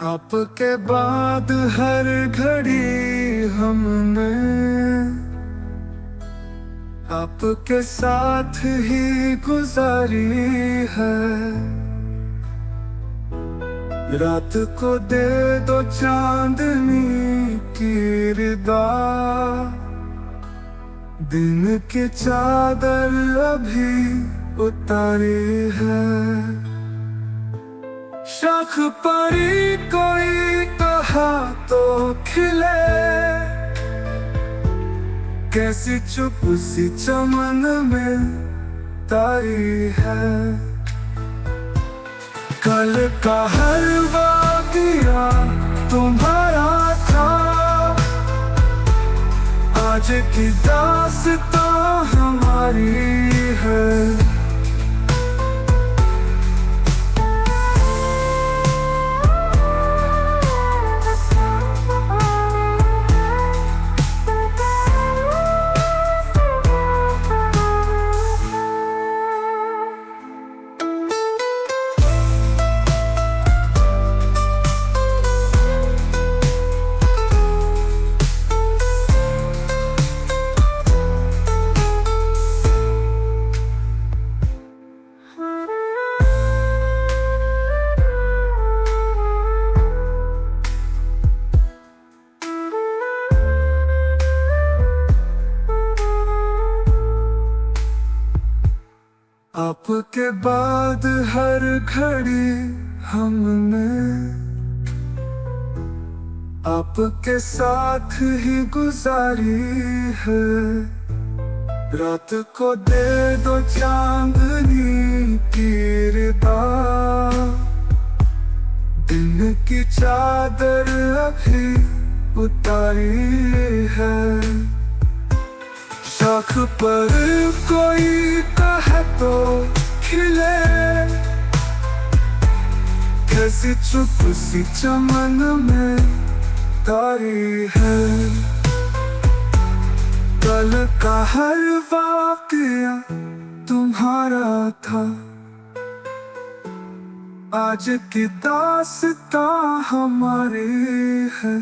आपके बाद हर घड़ी हमने आपके साथ ही गुजारी है। रात को दे दो चांदनी की रिदा, दिन की चादर अभी उतारी है। शाख परी कोई कहा तो खिले, कैसी चुप सी चमन में तारी है। कल का हर वाक़या तुम्हारा था, आज की दास्तां हमारी है। आपके बाद हर घड़ी हमने आपके साथ ही गुजारी है। रात को दे दो चांदनी की रिदा, दिन की चादर अभी उतारी है। शाख पर कोई कहे तो खिले, कैसी चुप सी चमन में तारी है। कल का हर वाक़या तुम्हारा था, आज की दास्तां हमारी है।